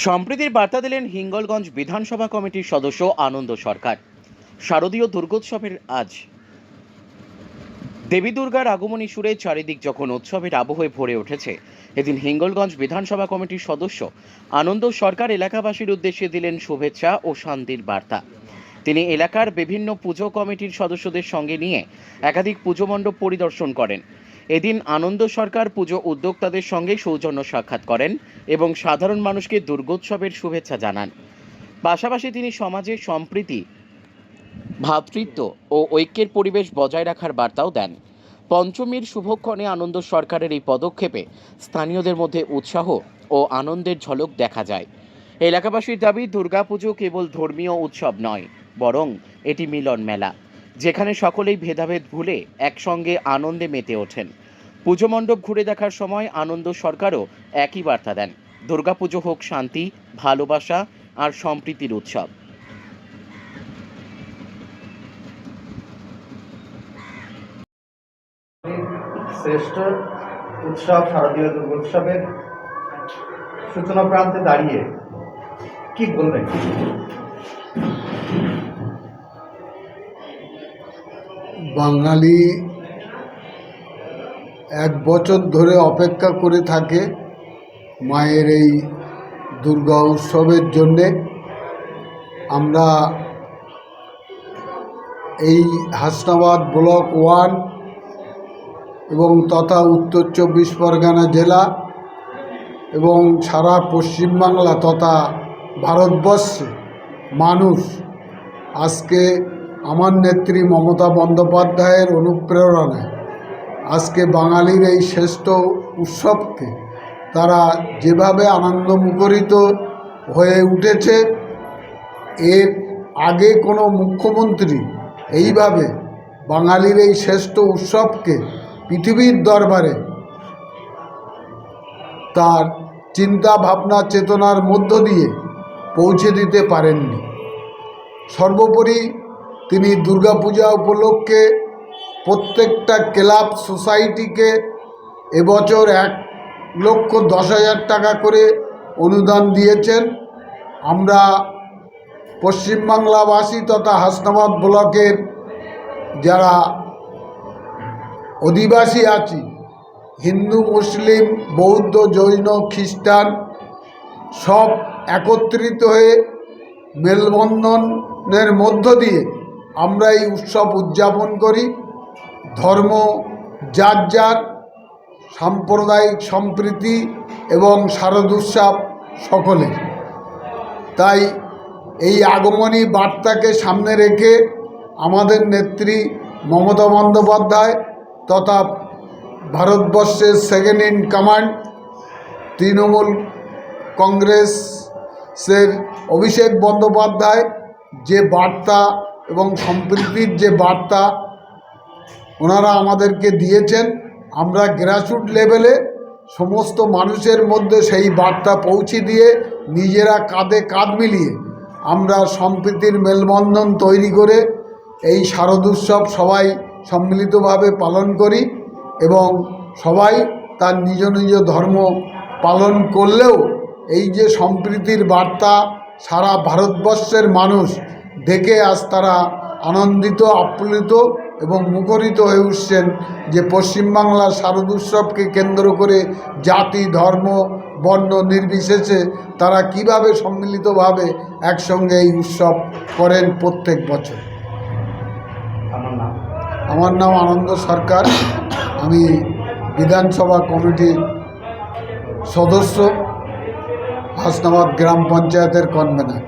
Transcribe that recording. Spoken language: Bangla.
সম্প্রীতির বার্তা দিলেন হিঙ্গলগঞ্জ বিধানসভা কমিটির সদস্য আনন্দ সরকার। শারদীয় দুর্গোৎসবের আজ দেবী দুর্গার আগমনী সুরে চারিদিক যখন উৎসবের আবহে ভরে উঠেছে, এদিন হিঙ্গলগঞ্জ বিধানসভা কমিটির সদস্য আনন্দ সরকার এলাকাবাসীর উদ্দেশ্যে দিলেন শুভেচ্ছা ও শান্তির বার্তা। তিনি এলাকার বিভিন্ন পুজো কমিটির সদস্যদের সঙ্গে নিয়ে একাধিক পুজো মণ্ডপ পরিদর্শন করেন। এদিন আনন্দ সরকার পুজো উদ্যোক্তাদের সঙ্গে সৌজন্য সাক্ষাৎ করেন এবং সাধারণ মানুষকে দুর্গোৎসবের শুভেচ্ছা জানান। পাশাপাশি তিনি সমাজে সম্প্রীতি, ভ্রাতৃত্ব ও ঐক্যের পরিবেশ বজায় রাখার বার্তাও দেন। পঞ্চমীর শুভক্ষণে আনন্দ সরকারের এই পদক্ষেপে স্থানীয়দের মধ্যে উৎসাহ ও আনন্দের ঝলক দেখা যায়। এলাকাবাসীর দাবি, দুর্গাপুজো কেবল ধর্মীয় উৎসব নয়, বরং এটি মিলন মেলা, যেখানে সকলেই ভেদাভেদ ভুলে একসঙ্গে আনন্দে মেতে ওঠেন। পুজো মণ্ডপ ঘুরে দেখার সময় আনন্দ সরকারও একই বার্তা দেন, দুর্গাপুজো হোক শান্তি, ভালোবাসা আর সম্প্রীতির উৎসব। শ্রেষ্ঠ উৎসব শারদীয় দুর্গোৎসবের সূচনা প্রান্তে দাঁড়িয়ে কি বলবেন? বাঙালি এক বছর ধরে অপেক্ষা করে থাকে মায়ের এই দুর্গা উৎসবের জন্যে। আমরা এই হাসনাবাদ ব্লক 1 এবং তথা উত্তর 24 পরগনা জেলা এবং সারা পশ্চিমবাংলা তথা ভারতবর্ষে মানুষ আজকে আমার নেত্রী মমতা বন্দ্যোপাধ্যায়ের অনুপ্রেরণায় আজকে বাঙালির এই শ্রেষ্ঠ উৎসবকে তারা যেভাবে আনন্দমুখরিত হয়ে উঠেছে, এর আগে কোনো মুখ্যমন্ত্রী এইভাবে বাঙালির এই শ্রেষ্ঠ উৎসবকে পৃথিবীর দরবারে তার চিন্তা ভাবনা চেতনার মধ্য দিয়ে পৌঁছে দিতে পারেননি। সর্বোপরি তিনি দুর্গাপূজা উপলক্ষে প্রত্যেকটা ক্লাব সোসাইটিকে এবছর 1,10,000 টাকা করে অনুদান দিয়েছেন। আমরা পশ্চিমবাংলাবাসী তথা হাসনাবাদ ব্লকের যারা অধিবাসী আছি, হিন্দু, মুসলিম, বৌদ্ধ, জৈন, খ্রিস্টান সব একত্রিত হয়ে মেলবন্ধনের মধ্য দিয়ে আমরা এই উৎসব উদযাপন করি। ধর্ম যার যার, সাম্প্রদায়িক সম্প্রীতি এবং শারদোৎসব সকলের। তাই এই আগমনী বার্তাকে সামনে রেখে আমাদের নেত্রী মমতা বন্দ্যোপাধ্যায় তথা ভারতবর্ষের সেকেন্ড ইন কমান্ড তৃণমূল কংগ্রেসের অভিষেক বন্দ্যোপাধ্যায় যে বার্তা এবং সম্প্রীতির যে বার্তা ওনারা আমাদেরকে দিয়েছেন, আমরা গ্রাসরুট লেভেলে সমস্ত মানুষের মধ্যে সেই বার্তা পৌঁছে দিয়ে নিজেরা কাঁধে কাঁধ মিলিয়ে আমরা সম্প্রীতির মেলবন্ধন তৈরি করে এই শারদোৎসব সবাই সম্মিলিতভাবে পালন করি এবং সবাই তার নিজ নিজ ধর্ম পালন করলেও এই যে সম্প্রীতির বার্তা সারা ভারতবর্ষের মানুষ দেখে আজ তারা আনন্দিত, আপ্লুত এবং মুখরিত হয়ে উঠছেন যে পশ্চিমবাংলার শারদোৎসবকে কেন্দ্র করে জাতি, ধর্ম, বর্ণ নির্বিশেষে তারা কিভাবে সম্মিলিতভাবে একসঙ্গে এই উৎসব করেন প্রত্যেক বছর। আমার নাম আনন্দ সরকার, আমি বিধানসভা কমিটির সদস্য, হাসনাবাদ গ্রাম পঞ্চায়েতের কনভেনার।